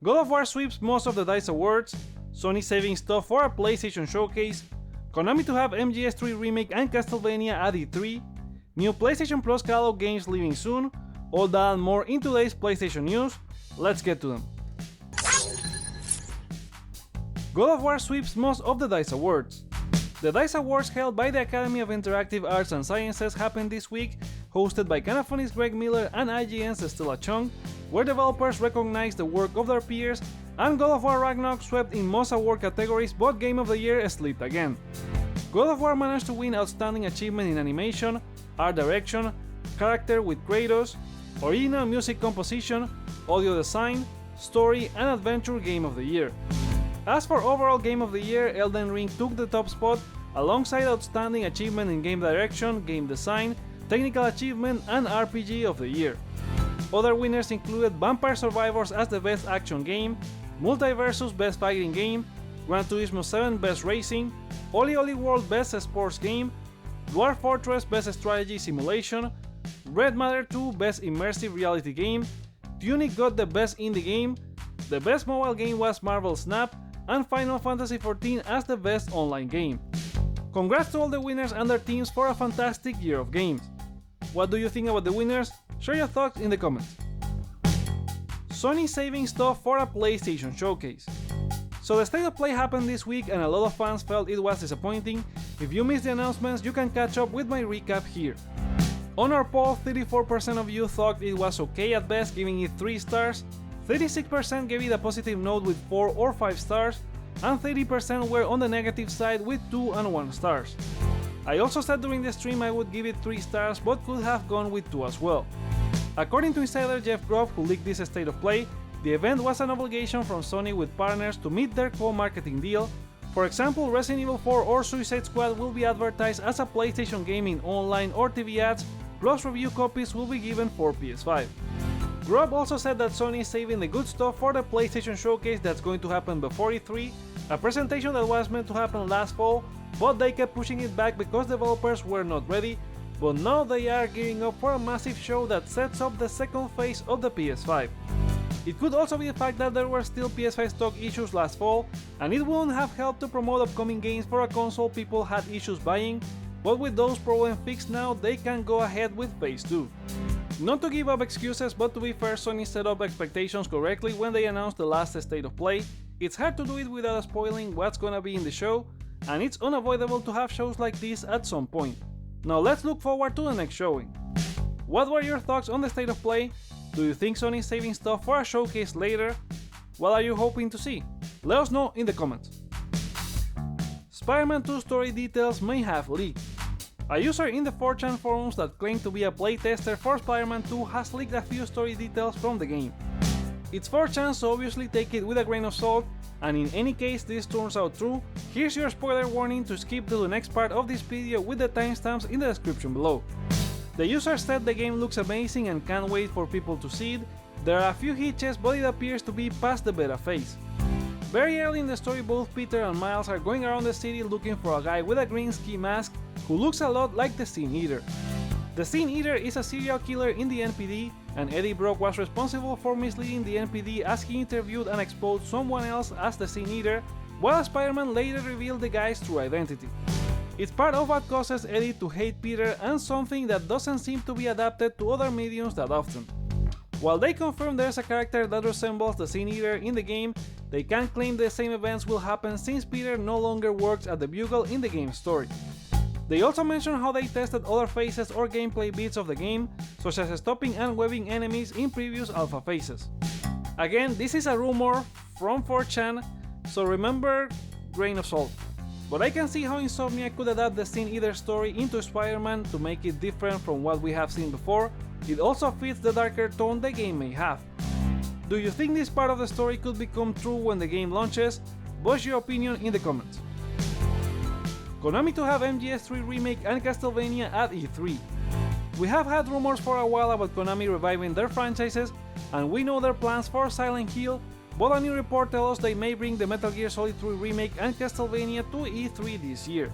God of War sweeps most of the DICE awards, Sony saving stuff for a PlayStation showcase, Konami to have MGS3 Remake and Castlevania at E3, new PlayStation Plus catalog games leaving soon, all that and more in today's PlayStation news. Let's get to them. God of War sweeps most of the DICE awards. The DICE Awards held by the Academy of Interactive Arts and Sciences happened this week, hosted by Canaphonics Greg Miller and IGN's Stella Chung, where developers recognized the work of their peers, and God of War Ragnarok swept in most award categories, but Game of the Year slipped again. God of War managed to win Outstanding Achievement in Animation, Art Direction, Character with Kratos, Original Music Composition, Audio Design, Story, and Adventure Game of the Year. As for overall Game of the Year, Elden Ring took the top spot alongside Outstanding Achievement in Game Direction, Game Design, Technical Achievement, and RPG of the Year. Other winners included Vampire Survivors as the Best Action Game, Multiversus Best Fighting Game, Gran Turismo 7 Best Racing, Oli Oli World Best Sports Game, Dwarf Fortress Best Strategy Simulation, Red Matter 2 Best Immersive Reality Game, Tunic got the Best Indie Game, the Best Mobile Game was Marvel Snap, and Final Fantasy XIV as the Best Online Game. Congrats to all the winners and their teams for a fantastic year of games. What do you think about the winners? Share your thoughts in the comments. Sony saving stuff for a PlayStation showcase. So the State of Play happened this week and a lot of fans felt it was disappointing. If you missed the announcements, you can catch up with my recap here. On our poll, 34% of you thought it was okay at best, giving it 3 stars, 36% gave it a positive note with 4 or 5 stars, and 30% were on the negative side with 2 and 1 stars. I also said during the stream I would give it 3 stars, but could have gone with 2 as well. According to insider Jeff Grubb, who leaked this State of Play, the event was an obligation from Sony with partners to meet their co-marketing deal. For example, Resident Evil 4 or Suicide Squad will be advertised as a PlayStation game in online or TV ads, plus review copies will be given for PS5. Grubb also said that Sony is saving the good stuff for the PlayStation showcase that's going to happen before E3, a presentation that was meant to happen last fall, but they kept pushing it back because developers were not ready, but now they are gearing up for a massive show that sets up the second phase of the PS5. It could also be the fact that there were still PS5 stock issues last fall, and it wouldn't have helped to promote upcoming games for a console people had issues buying, but with those problems fixed now, they can go ahead with phase 2. Not to give up excuses, but to be fair, Sony set up expectations correctly when they announced the last State of Play. It's hard to do it without spoiling what's gonna be in the show, and it's unavoidable to have shows like this at some point. Now let's look forward to the next showing. What were your thoughts on the State of Play? Do you think Sony is saving stuff for a showcase later? What are you hoping to see? Let us know in the comments. Spider-Man 2 story details may have leaked. A user in the 4chan forums that claimed to be a playtester for Spider-Man 2 has leaked a few story details from the game. It's 4chan, so obviously take it with a grain of salt, and in any case this turns out true, here's your spoiler warning to skip to the next part of this video with the timestamps in the description below. The user said the game looks amazing and can't wait for people to see it. There are a few hitches, but it appears to be past the beta phase. Very early in the story, both Peter and Miles are going around the city looking for a guy with a green ski mask who looks a lot like the Sin Eater. The Sin Eater is a serial killer in the NPD, and Eddie Brock was responsible for misleading the NPD as he interviewed and exposed someone else as the Sin Eater, while Spider-Man later revealed the guy's true identity. It's part of what causes Eddie to hate Peter and something that doesn't seem to be adapted to other mediums that often. While they confirm there's a character that resembles the Sin Eater in the game, they can't claim the same events will happen since Peter no longer works at the Bugle in the game's story. They also mention how they tested other phases or gameplay bits of the game, such as stopping and webbing enemies in previous alpha phases. Again, this is a rumor from 4chan, so remember, grain of salt. But I can see how Insomniac could adapt the Sin Eater story into Spider-Man to make it different from what we have seen before. It also fits the darker tone the game may have. Do you think this part of the story could become true when the game launches? Voice your opinion in the comments. Konami to have MGS3 Remake and Castlevania at E3. We have had rumors for a while about Konami reviving their franchises, and we know their plans for Silent Hill, but a new report tells us they may bring the Metal Gear Solid 3 Remake and Castlevania to E3 this year.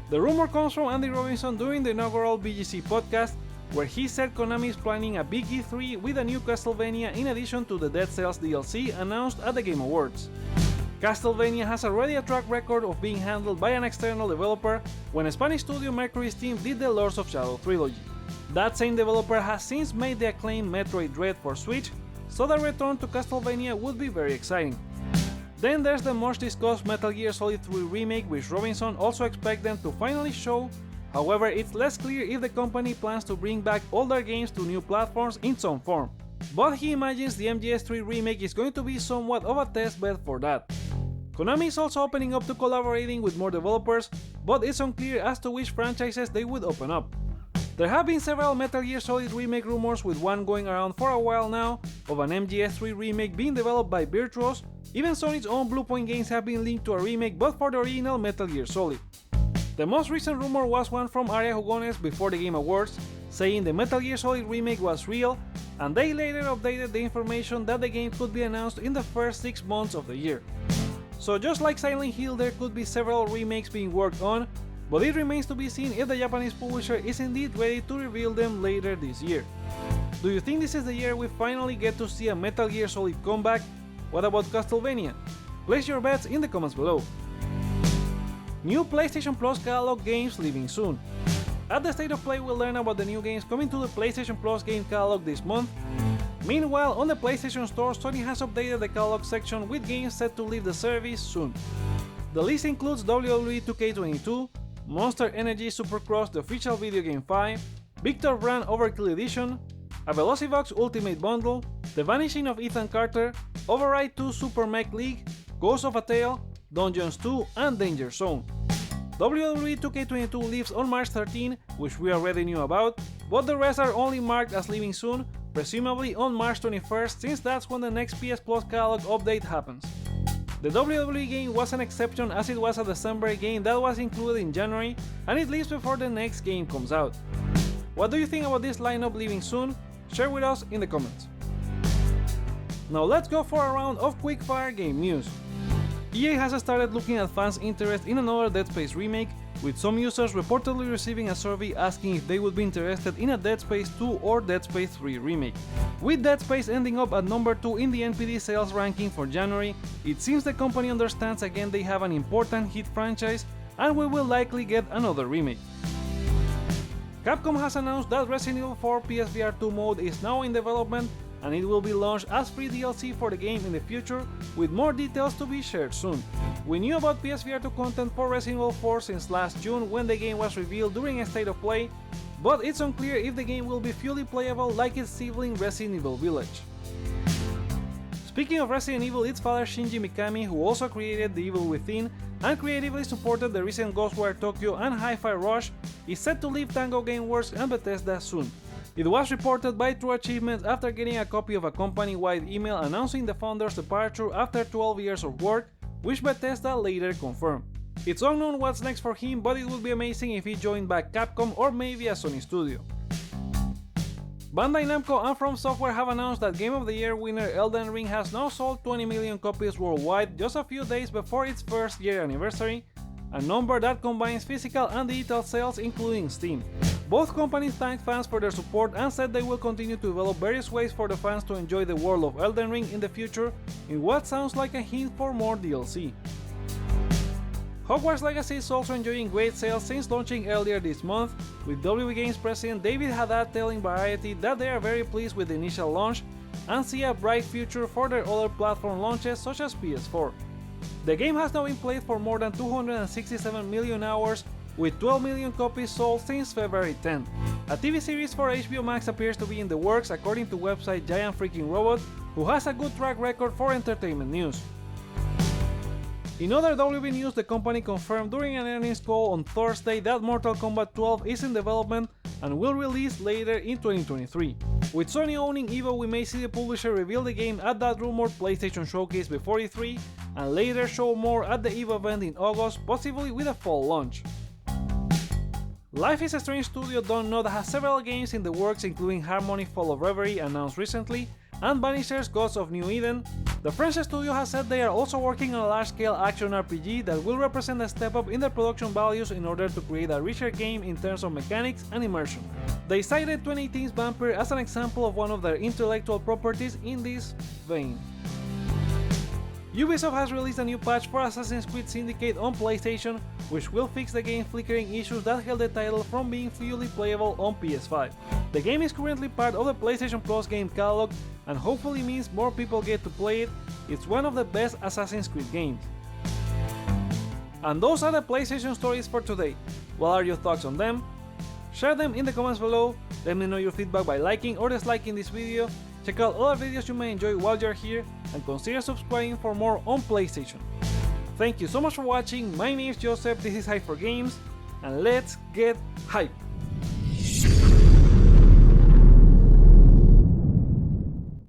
The rumor comes from Andy Robinson during the inaugural BGC podcast, where he said Konami is planning a big E3 with a new Castlevania in addition to the Dead Cells DLC announced at the Game Awards. Castlevania has already a track record of being handled by an external developer when Spanish studio Mercury's team did the Lords of Shadow trilogy. That same developer has since made the acclaimed Metroid Dread for Switch, so the return to Castlevania would be very exciting. Then there's the much discussed Metal Gear Solid 3 Remake, which Robinson also expects them to finally show. However, it's less clear if the company plans to bring back older games to new platforms in some form. But he imagines the MGS3 Remake is going to be somewhat of a test bed for that. Konami is also opening up to collaborating with more developers, but it's unclear as to which franchises they would open up. There have been several Metal Gear Solid Remake rumors, with one going around for a while now of an MGS3 Remake being developed by Virtuos. Even Sony's own Bluepoint games have been linked to a remake, but for the original Metal Gear Solid. The most recent rumor was one from Area Jugones before the Game Awards, saying the Metal Gear Solid Remake was real, and they later updated the information that the game could be announced in the first 6 months of the year. So just like Silent Hill, there could be several remakes being worked on, but it remains to be seen if the Japanese publisher is indeed ready to reveal them later this year. Do you think this is the year we finally get to see a Metal Gear Solid comeback? What about Castlevania? Place your bets in the comments below. New PlayStation Plus catalog games leaving soon. At the State of Play we'll learn about the new games coming to the PlayStation Plus game catalog this month. Meanwhile, on the PlayStation Store, Sony has updated the catalog section with games set to leave the service soon. The list includes WWE 2K22, Monster Energy Supercross The Official Video Game 5, Victor Brand Overkill Edition, a Velocivox Ultimate Bundle, The Vanishing of Ethan Carter, Override 2 Super Mech League, Ghost of a Tale, Dungeons 2, and Danger Zone. WWE 2K22 leaves on March 13, which we already knew about, but the rest are only marked as leaving soon, presumably on March 21st, since that's when the next PS Plus catalog update happens. The WWE game was an exception, as it was a December game that was included in January, and it leaves before the next game comes out. What do you think about this lineup leaving soon? Share with us in the comments. Now let's go for a round of quickfire game news. EA has started looking at fans' interest in another Dead Space remake, with some users reportedly receiving a survey asking if they would be interested in a Dead Space 2 or Dead Space 3 remake. With Dead Space ending up at number 2 in the NPD sales ranking for January, it seems the company understands again they have an important hit franchise, and we will likely get another remake. Capcom has announced that Resident Evil 4 PSVR 2 mode is now in development, and it will be launched as free DLC for the game in the future, with more details to be shared soon. We knew about PSVR 2 content for Resident Evil 4 since last June when the game was revealed during a State of Play, but it's unclear if the game will be fully playable like its sibling Resident Evil Village. Speaking of Resident Evil, its father Shinji Mikami, who also created The Evil Within and creatively supported the recent Ghostwire Tokyo and Hi-Fi Rush, is set to leave Tango Gameworks and Bethesda soon. It was reported by True Achievements after getting a copy of a company-wide email announcing the founder's departure after 12 years of work, which Bethesda later confirmed. It's unknown what's next for him, but it would be amazing if he joined back Capcom or maybe a Sony studio. Bandai Namco and From Software have announced that Game of the Year winner Elden Ring has now sold 20 million copies worldwide just a few days before its first year anniversary, a number that combines physical and digital sales including Steam. Both companies thanked fans for their support and said they will continue to develop various ways for the fans to enjoy the world of Elden Ring in the future, in what sounds like a hint for more DLC. Hogwarts Legacy is also enjoying great sales since launching earlier this month, with WB Games president David Haddad telling Variety that they are very pleased with the initial launch and see a bright future for their other platform launches such as PS4. The game has now been played for more than 267 million hours, with 12 million copies sold since February 10th. A TV series for HBO Max appears to be in the works according to website Giant Freaking Robot, who has a good track record for entertainment news. In other WB news, the company confirmed during an earnings call on Thursday that Mortal Kombat 12 is in development and will release later in 2023. With Sony owning EVO, we may see the publisher reveal the game at that rumored PlayStation showcase before E3 and later show more at the EVO event in August, possibly with a fall launch. Life is Strange studio Dontnod has several games in the works, including Harmony Fall of Reverie announced recently, and Vanisher's Gods of New Eden, the French studio has said they are also working on a large-scale action RPG that will represent a step up in their production values in order to create a richer game in terms of mechanics and immersion. They cited 2018's Vampire as an example of one of their intellectual properties in this vein. Ubisoft has released a new patch for Assassin's Creed Syndicate on PlayStation, which will fix the game flickering issues that held the title from being fully playable on PS5. The game is currently part of the PlayStation Plus game catalog and hopefully means more people get to play it. It's one of the best Assassin's Creed games. And those are the PlayStation stories for today. What are your thoughts on them? Share them in the comments below, let me know your feedback by liking or disliking this video, check out other videos you may enjoy while you're here, and consider subscribing for more on PlayStation. Thank you so much for watching, my name is Joseph, this is Hype for Games, and let's get hype!